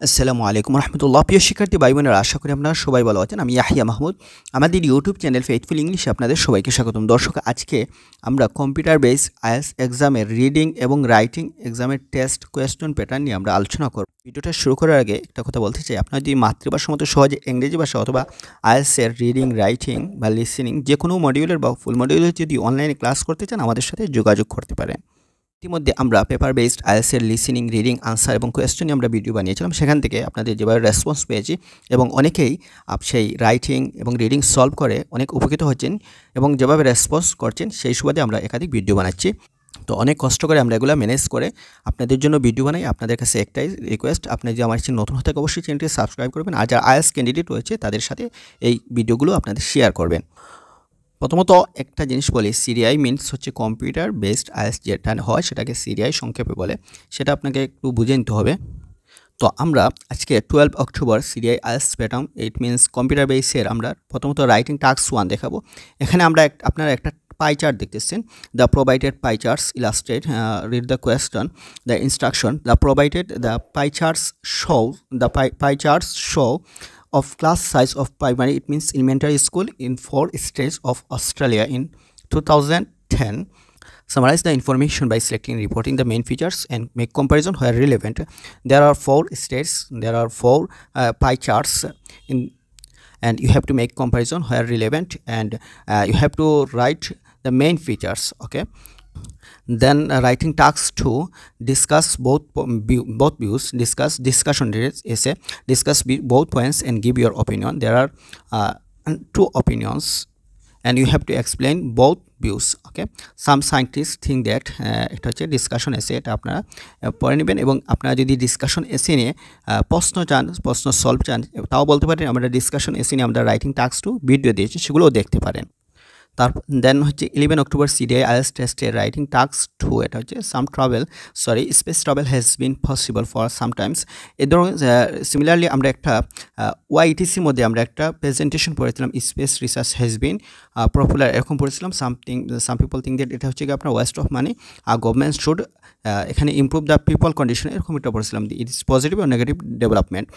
আসসালামু আলাইকুম রহমতুল্লাহ। প্রিয় শিক্ষার্থী ভাই বোনেরা, আশা করি আপনারা সবাই ভালো আছেন। আমি ইয়াহিয়া মাহমুদ। আমাদের ইউটিউব চ্যানেল ফেথফুল ইংলিশে আপনাদের সবাইকে স্বাগতম। দর্শক, আজকে আমরা কম্পিউটার বেস আইএলটিএস এক্সামের রিডিং এবং রাইটিং এক্সামের টেস্ট কোয়েশ্চন প্যাটার্ন নিয়ে আমরা আলোচনা করব। ভিডিওটা শুরু করার আগে একটা কথা বলতে চাই, আপনার যদি মাতৃভাষার মতো সহজে ইংরেজি ভাষা অথবা আইএলটিএস এর রিডিং, রাইটিং বা লিসেনিং যে কোনো মডিউলের বা ফুল মডিউলের যদি অনলাইনে ক্লাস করতে চান, আমাদের সাথে যোগাযোগ করতে পারেন। ইতিমধ্যে আমরা পেপার বেসড আইএলটিএস এর লিসেনিং, রিডিং, আনসার এবং কোয়েশ্চন নিয়ে আমরা ভিডিও বানিয়েছিলাম। সেখান থেকে আপনাদের যেভাবে রেসপন্স পেয়েছি এবং অনেকেই সেই রাইটিং এবং রিডিং সলভ করে অনেক উপকৃত হচ্ছেন এবং যেভাবে রেসপন্স করছেন সেই সুবাদে আমরা একাধিক ভিডিও বানাচ্ছি। তো অনেক কষ্ট করে আমরা এগুলো ম্যানেজ করে আপনাদের জন্য ভিডিও বানাই। আপনাদের কাছে একটাই রিকোয়েস্ট, আপনি যদি আমার চ্যানেল নতুন হতে অবশ্যই চ্যানেলটি সাবস্ক্রাইব করবেন, আর যারা আইএলটিএস ক্যান্ডিডেট রয়েছে তাদের সাথে এই ভিডিওগুলো আপনাদের শেয়ার করবেন। প্রথমত একটা জিনিস বলি, সিডিআই মিনস হচ্ছে কম্পিউটার বেসড আইএলটিএস, যেটা হয় সেটাকে সিডিআই সংক্ষেপে বলে, সেটা আপনাকে একটু বুঝে নিতে হবে। তো আমরা আজকে 12 October CDI IELTS pattern, it means computer বেসের আমরা প্রথমত রাইটিং টাস্ক 1 দেখাবো। এখানে আমরা আপনারা একটা পাই চার্ট দেখতেছেন। The provided pi charts illustrate, read the question, the instruction, the provided the pi charts show, the pi charts show of class size of primary, it means elementary school, in 4 states of Australia in 2010. Summarize the information by selecting and reporting the main features and make comparison where relevant. There are 4 states, there are 4 pie charts and you have to make comparison where relevant, and you have to write the main features. Okay, then writing tasks 2, discuss both views, discussion essay, discuss both points and give your opinion. There are 2 opinions and you have to explain both views. Okay, some scientists think that এটা হচ্ছে discussion এসে, এটা আপনারা পড়ে নেবেন এবং আপনারা যদি ডিসকাশন এসে নিয়ে প্রশ্ন চান, প্রশ্ন সলভ চান, তাও বলতে পারেন। আমরা ডিসকাশন এসে নিয়ে আমরা রাইটিং টাস্ক 2 ভিডিও দিয়েছি, সেগুলোও দেখতে পারেন। দেন হচ্ছে 11 অক্টোবর সিডিআই আইএলটিএস টেস্টের রাইটিং টাস্ক 2, এটা হচ্ছে space travel has been possible for sometimes. এ ধরনের সিমিলারলি আমরা একটা ওয়াইটিসির মধ্যে আমরা একটা প্রেজেন্টেশন পড়েছিলাম, space research has been popular, এরকম পড়েছিলাম। সাম পিপল থিঙ্ক দ্যাট এটা হচ্ছে কি আপনার ওয়েস্ট অফ মানি, আর গভর্নমেন্ট শুড এখানে ইমপ্রুভ দ্য পিপল কন্ডিশন, এরকম এটা পড়েছিলাম। ইট ইজ পজিটিভ আর negative development.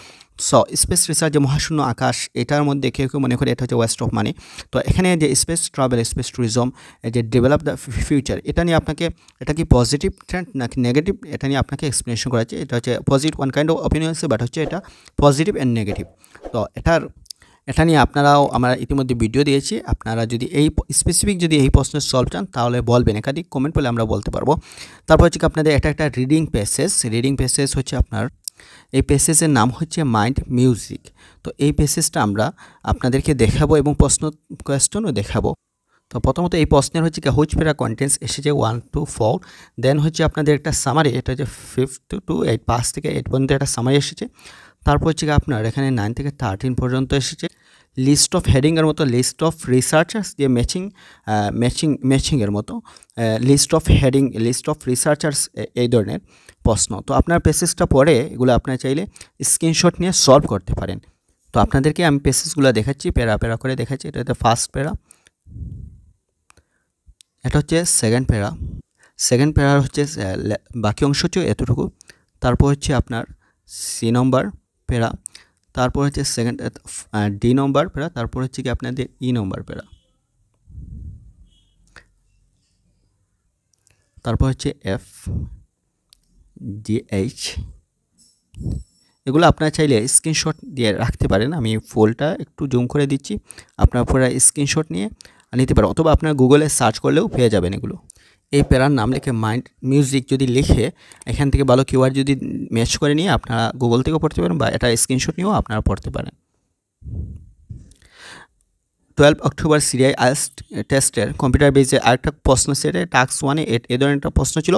So space research, যে মহাশূন্য আকাশ, এটার মধ্যে কেউ কেউ মনে করে এটা হচ্ছে ওয়েস্ট অফ মানি। তো এখানে যে স্পেস ট্রাভেল, স্পেস ট্যুরিজম, যে ডেভেলপ দ্য ফিউচার, এটা নিয়ে আপনাকে, এটা কি পজিটিভ ট্রেন্ড নাকি নেগেটিভ, এটা নিয়ে আপনাকে এক্সপ্লেনেশন করা হচ্ছে। এটা হচ্ছে positive, one kind of opinion আছে, বাট হচ্ছে এটা পজিটিভ অ্যান্ড নেগেটিভ। তো এটা নিয়ে আপনারাও আমরা ইতিমধ্যে ভিডিও দিয়েছি। আপনারা যদি এই স্পেসিফিক যদি এই প্রশ্নের সলভ চান তাহলে বলবেন, একাধিক কমেন্ট করলে আমরা বলতে পারবো। তারপর হচ্ছে আপনাদের একটা রিডিং প্যাসেজ হচ্ছে আপনার, এই প্যাসেজের নাম হচ্ছে মাইন্ড মিউজিক। তো এই প্যাসেজটা আমরা আপনাদেরকে দেখাবো এবং কোয়েশ্চনও দেখাবো। তো প্রথমত এই প্রশ্নের হচ্ছে কি, হুইচ প্যারা কন্টেন্টস এসেছে 1 to 4। দেন হচ্ছে আপনাদের একটা সামারি, এটা হচ্ছে 5 to 8, 5 থেকে 8 পর্যন্ত একটা সামারি এসেছে। তারপর হচ্ছে আপনার এখানে 9 থেকে 13 পর্যন্ত এসেছে। লিস্ট অফ হেডিংয়ের মতো, লিস্ট অফ রিসার্চার্স, যে ম্যাচিংয়ের মতো, list of heading, list of researchers, এই ধরনের প্রশ্ন। তো আপনার প্যাসেজটা পড়ে এগুলো আপনার চাইলে স্ক্রিনশট নিয়ে সলভ করতে পারেন। তো আপনাদেরকে আমি প্যাসেজগুলো দেখাচ্ছি, প্যারা করে দেখাচ্ছি। এটা হচ্ছে ফার্স্ট প্যারা, এটা হচ্ছে সেকেন্ড প্যারা হচ্ছে বাকি অংশ হচ্ছে এতটুকু। তারপর হচ্ছে আপনার সি নম্বর প্যারা, তারপর হচ্ছে ডি নম্বর প্যারা, তারপর হচ্ছে কি আপনাদের ই নম্বর প্যারা, তারপর হচ্ছে এফ, ডি, এইচ। এগুলো আপনারা চাইলে স্ক্রিনশট দিয়ে রাখতে পারেন। আমি ফুলটা একটু জুম করে দিচ্ছি, আপনারা পুরো স্ক্রিনশট নিয়ে নিতে পারেন, অথবা আপনারা গুগলে সার্চ করলেও পেয়ে যাবেন এগুলো। এই প্যারার নাম লিখে মাইন্ড মিউজিক যদি লিখে এখান থেকে ভালো কিওয়ার্ড যদি ম্যাচ করে নিয়ে আপনারা গুগল থেকেও পড়তে পারেন বা এটা স্ক্রিনশট নিয়েও আপনারা পড়তে পারেন। 12 অক্টোবর সিডিআই আইএলটিএস টেস্টের কম্পিউটার বেসে আরেকটা প্রশ্ন সেটে টাস্ক 1-এ এ ধরনের একটা প্রশ্ন ছিল,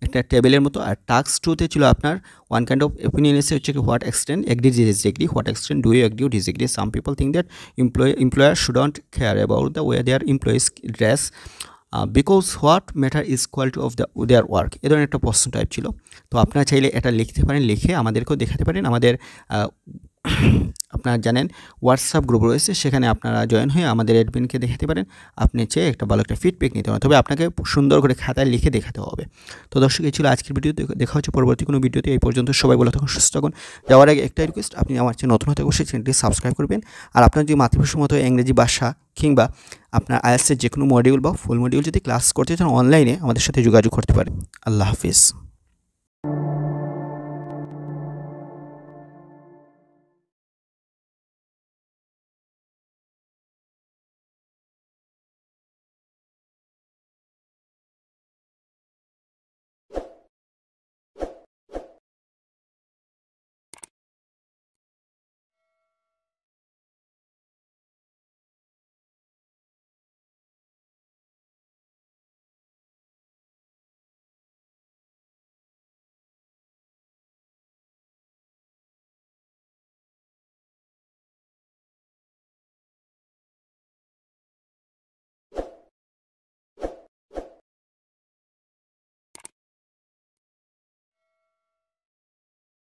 একটা টেবিলের মতো। আর টাস্ক 2-তে ছিল আপনার one kind of opinion essay, হচ্ছে কি what extent agree disagree, what extent do you agree disagree. Some people think that employer shouldn't care about the way their employees dress because what matter is quality of their work, এ ধরনের একটা প্রশ্ন type ছিল। তো আপনারা চাইলে এটা লিখতে পারেন, লিখে আমাদেরকেও দেখাতে পারেন। আমাদের আপনারা জানেন হোয়াটসঅ্যাপ গ্রুপ রয়েছে, সেখানে আপনারা জয়েন হয়ে আমাদের অ্যাডমিনকে দেখাতে পারেন। আপনি চেয়ে একটা ভালো একটা ফিডব্যাক নিতে পারেন, তবে আপনাকে সুন্দর করে খাতায় লিখে দেখাতে হবে। তো দর্শক, এই ছিল আজকের ভিডিওতে। দেখা হচ্ছে পরবর্তী কোনো ভিডিওতে। এই পর্যন্ত সবাই ভালো থাকুন, সুস্থ থাকুন। যাওয়ার আগে একটা রিকোয়েস্ট, আপনি আমার চ্যানেল নতুন হতে অবশ্যই চ্যানেলটি সাবস্ক্রাইব করবেন। আর আপনার যদি মাতৃভাষার মতো ইংরেজি ভাষা কিংবা আপনার আইএলটিএস এর যে কোনো মডিউল বা ফুল মডিউল যদি ক্লাস করতে চান, অনলাইনে আমাদের সাথে যোগাযোগ করতে পারেন। আল্লাহ হাফিজ।